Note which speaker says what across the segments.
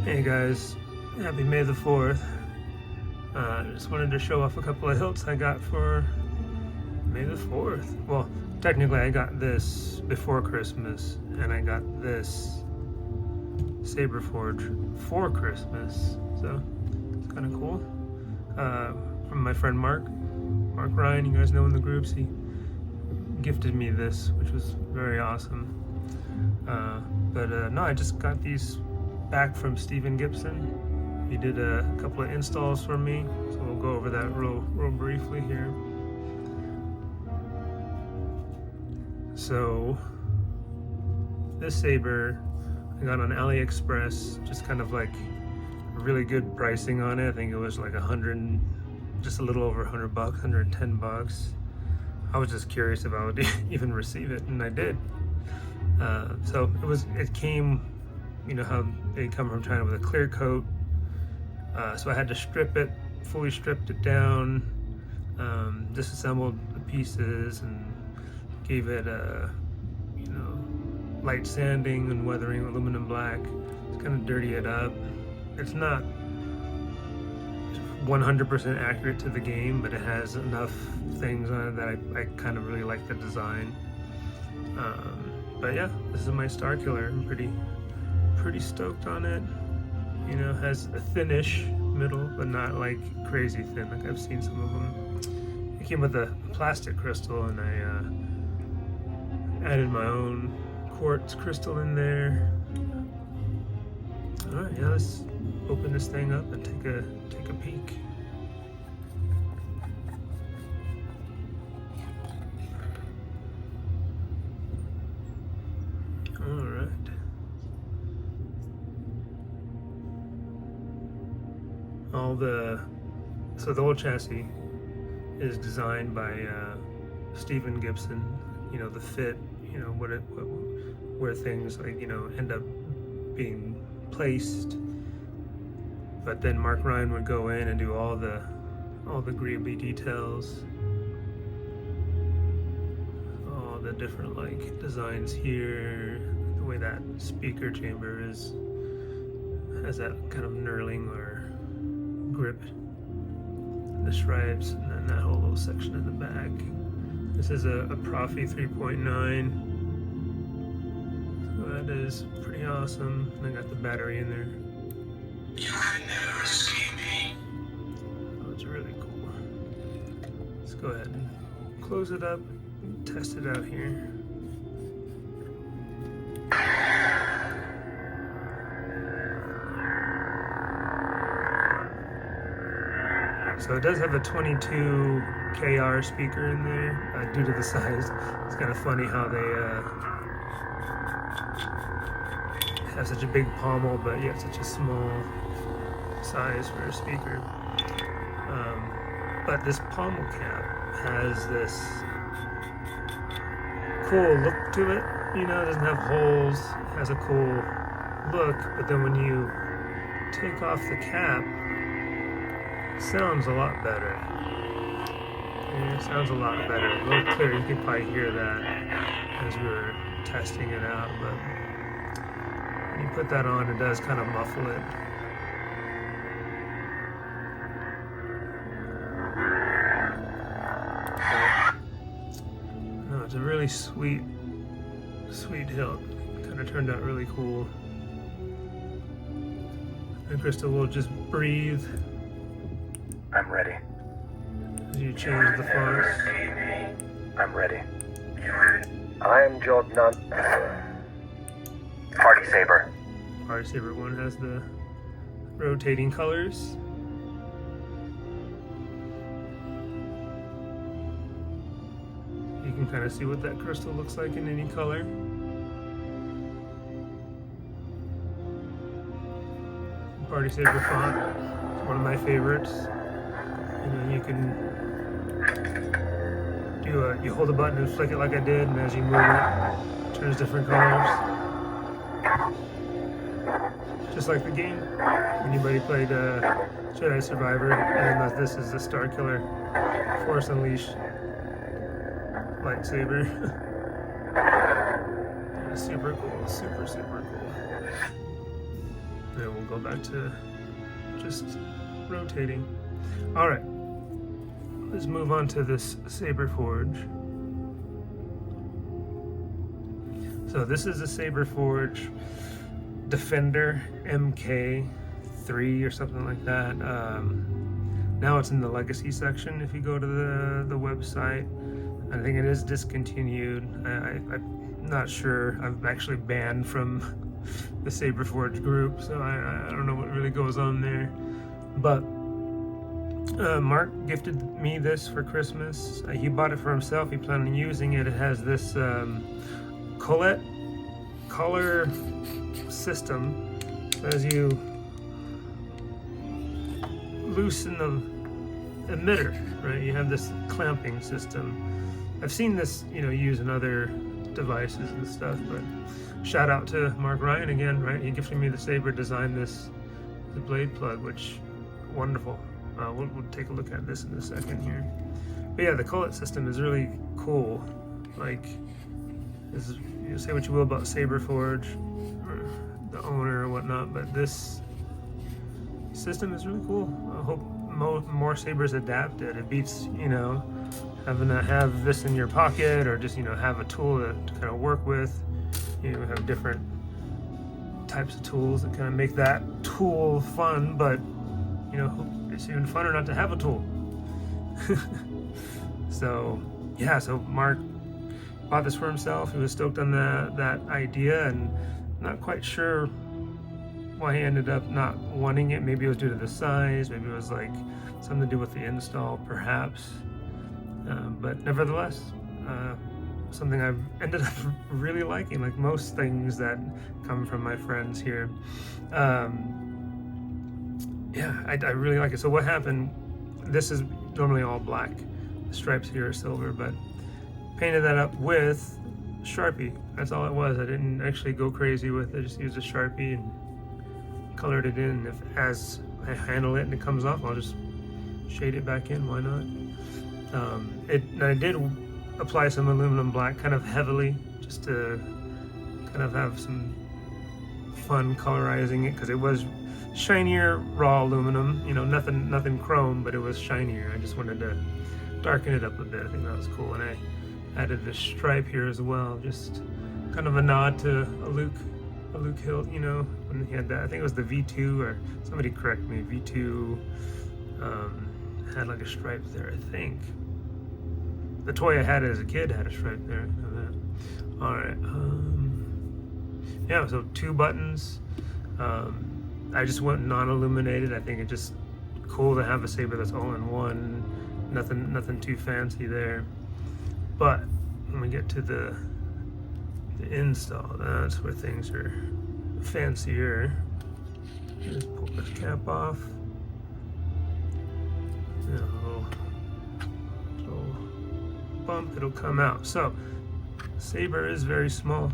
Speaker 1: Hey guys, happy May the 4th. Just wanted to show off a couple of hilts I got for May the 4th. Well, technically I got this before Christmas, and I got this Saberforge for Christmas, so it's kind of cool. From my friend Mark Ryan, you guys know in the groups, he gifted me this, which was very awesome. No, I just got these back from Stephen Gibson. He did a couple of installs for me, so we'll go over that real briefly here. So this saber I got on AliExpress, just kind of like really good pricing on it. I think it was like just a little over $100, $110. I was just curious if I would even receive it, and I did. So it came, you know how they come from China, with a clear coat. So I had to strip it, fully stripped it down, disassembled the pieces, and gave it a, light sanding and weathering, aluminum black. Just kind of dirty it up. It's not 100% accurate to the game, but it has enough things on it that I kind of really like the design. But yeah, this is my Star Killer. I'm pretty stoked on it. Has a thinnish middle, but not like crazy thin like I've seen some of them. It came with a plastic crystal, and I added my own quartz crystal in there. All right, yeah, let's open this thing up and take a peek. All right. So the whole chassis is designed by Stephen Gibson. The fit, where things end up being placed. But then Mark Ryan would go in and do all the greeby details, all the different designs here, the way that speaker chamber has that kind of knurling or grip, the stripes, and then that whole little section in the back. This is a Profi 3.9, so that is pretty awesome. And I got the battery in there.
Speaker 2: You can never escape me.
Speaker 1: Oh, it's really cool. Let's go ahead and close it up and test it out here. So it does have a 22 KR speaker in there, due to the size. It's kind of funny how they have such a big pommel, but yet such a small size for a speaker. But this pommel cap has this cool look to it. It doesn't have holes, it has a cool look, but then when you take off the cap, sounds a lot better. Yeah, it sounds a lot better. A little clearer. You could probably hear that as we were testing it out, but when you put that on, it does kind of muffle it. No, it's a really sweet hilt. Kind of turned out really cool. And Crystal will just breathe.
Speaker 2: I'm ready.
Speaker 1: As you change the fonts.
Speaker 2: I'm ready. I'm Jordan. Party Saber.
Speaker 1: Party Saber 1 has the rotating colors. You can kind of see what that crystal looks like in any color. Party Saber font is one of my favorites. You can you hold the button and flick it like I did, and as you move it, it turns different colors. Just like the game. Anybody played Jedi Survivor, and this is the Star Killer Force Unleashed lightsaber. Super cool, super cool. then we'll go back to just rotating. All right, let's move on to this Saberforge. So this is a Saberforge Defender MK3 or something like that. Now it's in the legacy section if you go to the website. I think it is discontinued. I'm not sure. I'm actually banned from the Saberforge group, so I don't know what really goes on there. But Mark gifted me this for Christmas. He bought it for himself. He planned on using it. It has this color system. As you loosen the emitter, right, you have this clamping system. I've seen this, used in other devices and stuff, but shout out to Mark Ryan again, right? He gifted me the Saber, designed the blade plug, which wonderful. We'll take a look at this in a second here. But yeah, the cullet system is really cool. Like, you say what you will about Saberforge or the owner or whatnot, but this system is really cool. I hope more Sabers adapt it. It beats, having to have this in your pocket or just, have a tool to kind of work with. You have different types of tools that kind of make that tool fun, but, it's even funner not to have a tool. So, yeah, so Mark bought this for himself. He was stoked on that idea, and not quite sure why he ended up not wanting it. Maybe it was due to the size, maybe it was like something to do with the install, perhaps. But nevertheless, something I've ended up really liking, like most things that come from my friends here. Yeah, I really like it. So what happened, this is normally all black. The stripes here are silver, but painted that up with Sharpie. That's all it was. I didn't actually go crazy with it. I just used a Sharpie and colored it in. If as I handle it and it comes off, I'll just shade it back in. Why not? And I did apply some aluminum black kind of heavily, just to kind of have some fun colorizing it, because it was shinier raw aluminum, nothing chrome, but it was shinier. I just wanted to darken it up a bit. I think that was cool. And I added this stripe here as well, just kind of a nod to a Luke hilt, when he had that. I think it was the V2, or somebody correct me, V2 had like a stripe there, I think. The toy I had as a kid had a stripe there. I know that. All right. Yeah, so 2 buttons. I just went non-illuminated. I think it's just cool to have a Saber that's all in one. Nothing too fancy there. But when we get to the install, that's where things are fancier. Just pull this cap off. And a little bump, it'll come out. So, Saber is very small.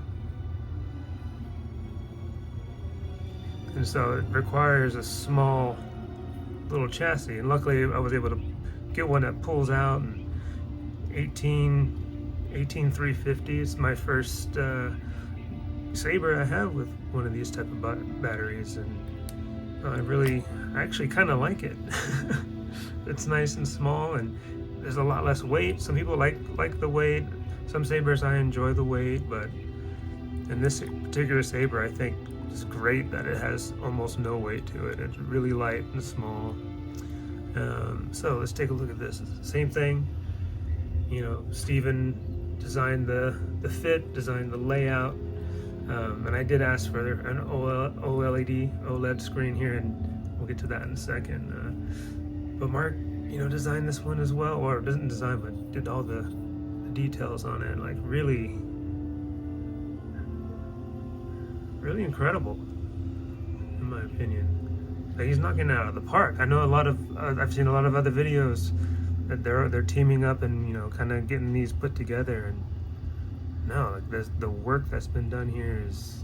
Speaker 1: And so it requires a small little chassis. And luckily I was able to get one that pulls out, and 18350. It's my first Saber I have with one of these type of batteries, and I actually kind of like it. It's nice and small, and there's a lot less weight. Some people like the weight. Some Sabers I enjoy the weight, but in this particular Saber, I think it's great that it has almost no weight to it. It's really light and small. So let's take a look at this. Same thing. Steven designed the fit, designed the layout, and I did ask for an OLED screen here, and we'll get to that in a second. But Mark, designed this one as well, or doesn't design, but did all the details on it. Like really incredible, in my opinion. Like, he's knocking it out of the park. I know I've seen a lot of other videos that they're teaming up and kind of getting these put together, and no, the work that's been done here is,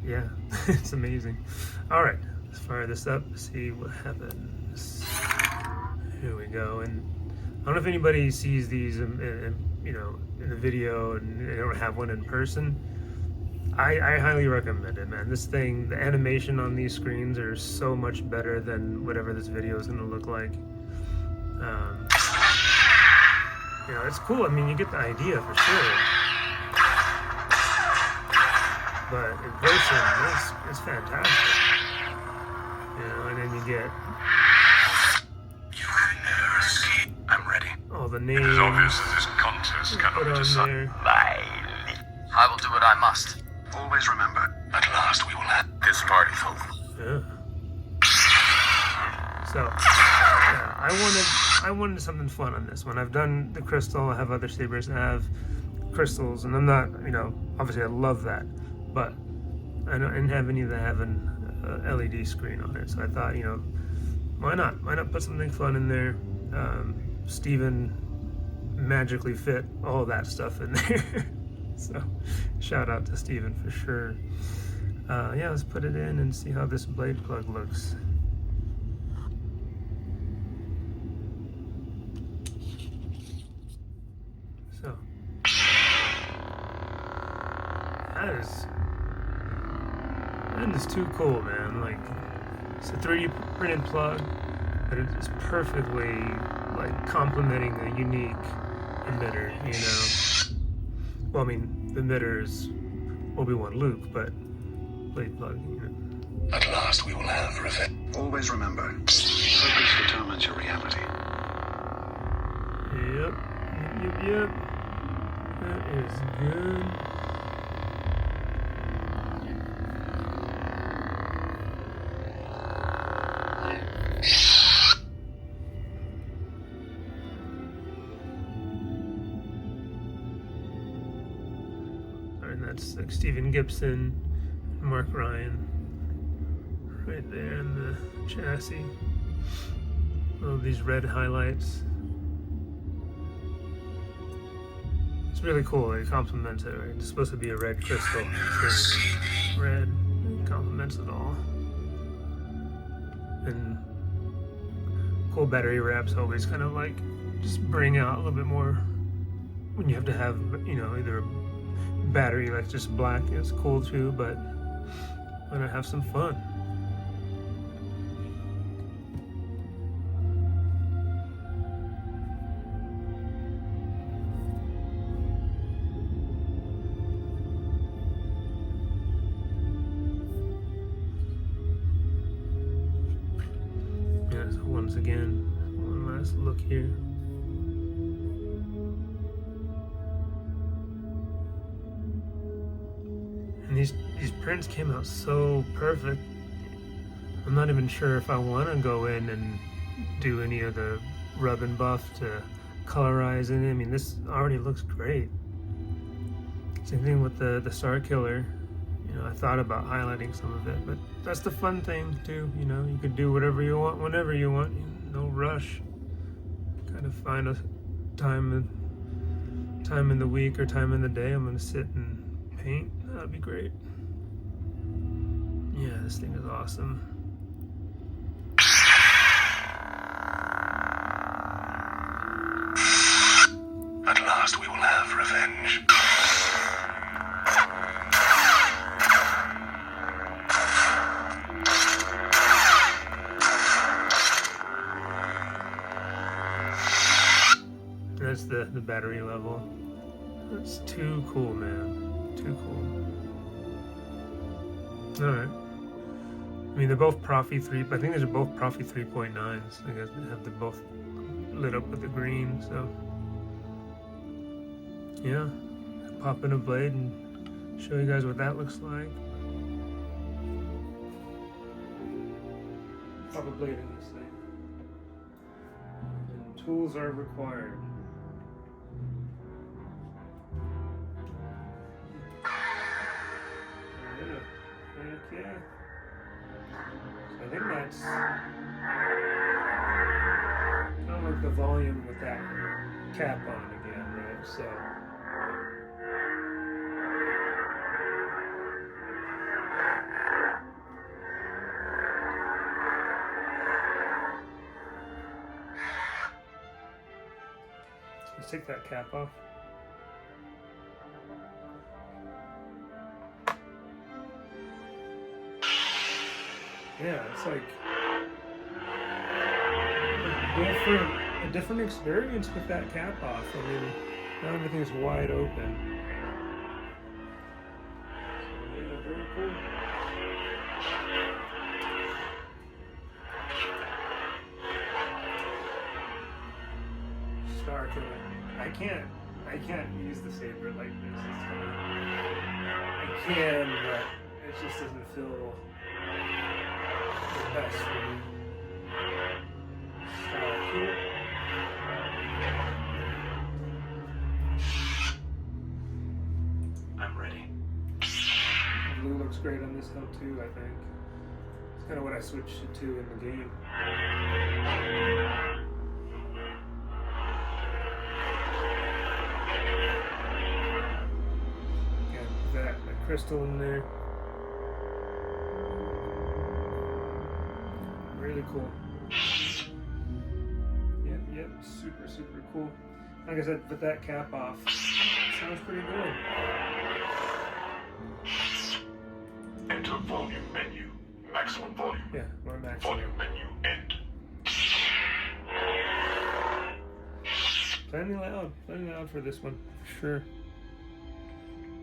Speaker 1: yeah, it's amazing. All right, let's fire this up, see what happens. Here we go. And I don't know if anybody sees these in the video and they don't have one in person. I highly recommend it, man. This thing, the animation on these screens are so much better than whatever this video is going to look like. You know, it's cool. I mean, you get the idea for sure. But in person, it's fantastic. You know, and then you get
Speaker 2: I'm ready.
Speaker 1: all the names.
Speaker 3: It is obvious that this contest cannot
Speaker 1: put
Speaker 3: be
Speaker 1: on
Speaker 3: decided.
Speaker 1: there.
Speaker 4: I will do what I must.
Speaker 2: Always remember, at last we will have this party, folks.
Speaker 1: Yeah. So, yeah, I wanted something fun on this one. I've done the crystal. I have other sabers that have crystals, and I'm not, you know, obviously I love that, but I didn't have any that have an LED screen on it. So I thought, you know, why not? Why not put something fun in there? Steven magically fit all that stuff in there. So shout out to Steven for sure. Yeah, let's put it in and see how this blade plug looks. So that is too cool, man. Like, it's a 3D printed plug, but it's perfectly like complementing a unique emitter, you know. Well, I mean, the emitter is Obi-Wan Luke, but blade plug, you know.
Speaker 2: At last we will have revenge. Always remember, focus determines your reality.
Speaker 1: Yep. That is good. And that's like Stephen Gibson, Mark Ryan, right there in the chassis. All these red highlights. It's really cool. It complements it, right? It's supposed to be a red crystal. It's red. It complements it all. And cool battery wraps always kind of like just bring out a little bit more when you have to have, you know, either a battery like just black. It's cool too, but why not have some fun? Yeah, so once again, one last look here. And these prints came out so perfect. I'm not even sure if I want to go in and do any of the rub and buff to colorize in it. I mean, this already looks great. Same thing with the Star Killer. You know, I thought about highlighting some of it, but that's the fun thing too. You know, you could do whatever you want, whenever you want. No rush. Kind of find a time in the week or time in the day. I'm gonna sit and paint. That'd be great. Yeah, this thing is awesome.
Speaker 2: At last we will have revenge.
Speaker 1: That's the battery level. That's too cool, man. Too cool. Alright. I mean, they're both Profi 3, but I think they're both Profi 3.9s. I guess they have them both lit up with the green, so. Yeah. Pop in a blade and show you guys what that looks like. Pop a blade in this thing. And tools are required. Heck yeah. So I think that's kind of like the volume with that cap on again, right? So let's take that cap off. Yeah, it's like a different experience with that cap off. I mean, now everything's wide open. So, yeah, very cool. Star Killer. I can't use the saber like this. It's kinda, I can, but it just doesn't feel the best for me. Star Killer.
Speaker 3: I'm ready.
Speaker 1: Blue looks great on this hilt too, I think. It's kind of what I switched it to in the game. That crystal in there. Really cool. Yep, super cool. Like I said, put that cap off. Sounds pretty good.
Speaker 3: Enter volume menu. Maximum volume.
Speaker 1: Yeah, my maximum.
Speaker 3: Volume menu end.
Speaker 1: Plenty loud for this one, for sure.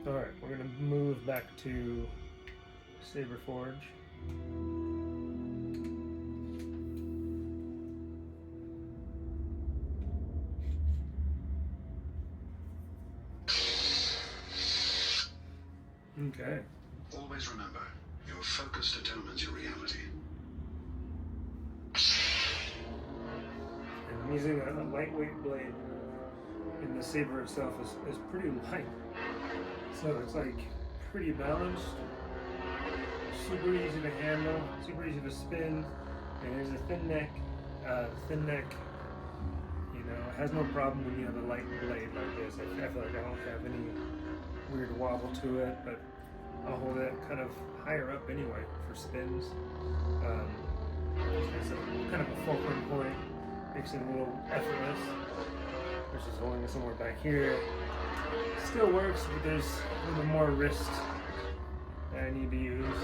Speaker 1: Alright, we're gonna move back to Saberforge. Okay.
Speaker 2: Always remember, your focus determines your reality.
Speaker 1: And I'm using a lightweight blade, and the saber itself is pretty light. So it's like pretty balanced, super easy to handle, super easy to spin, and there's a thin neck, you know, it has no problem when you have a light blade like this. I feel like I don't have any weird wobble to it, but I'll hold it kind of higher up anyway for spins. It's kind of a fulcrum point, makes it a little effortless, versus holding it somewhere back here. Still works, but there's a little more wrist that I need to use.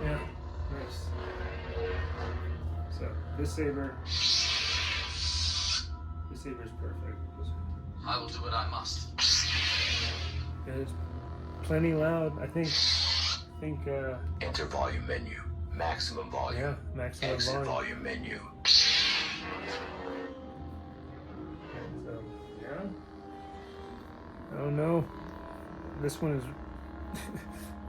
Speaker 1: Yeah, nice. So this saber's perfect.
Speaker 4: I will do what I must.
Speaker 1: It's plenty loud. I think.
Speaker 5: Enter volume menu. Maximum volume.
Speaker 1: Yeah, maximum
Speaker 5: Exit
Speaker 1: volume.
Speaker 5: volume menu.
Speaker 1: So yeah. Oh no, this one is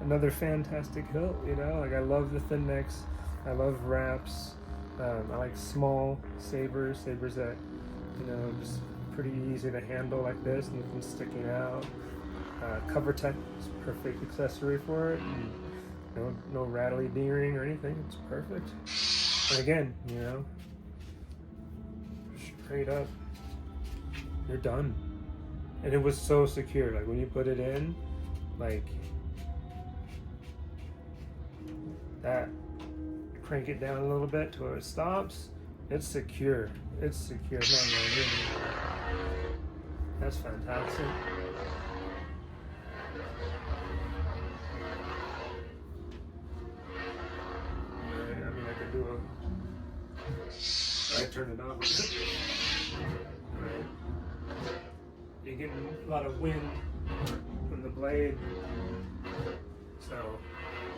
Speaker 1: another fantastic hilt. You know, like I love the thin necks. I love wraps. I like small sabers that, you know, just pretty easy to handle like this, nothing sticking out. Cover tech is a perfect accessory for it. And no rattly D-ring or anything. It's perfect. And again, you know, straight up, you're done. And it was so secure. Like when you put it in, like that, crank it down a little bit to where it stops. It's secure. It's secure. It's not gonna hit me. That's fantastic. I could do I turn it off. Right. You're getting a lot of wind from the blade, so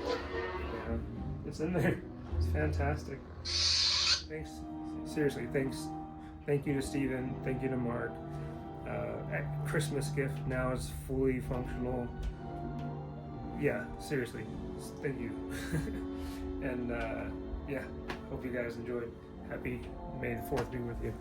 Speaker 1: yeah, it's in there. It's fantastic. Thanks, seriously. Thank you to Steven. Thank you to Mark. Christmas gift now is fully functional. Yeah, seriously. Thank you. And yeah, hope you guys enjoyed. Happy May the 4th be with you.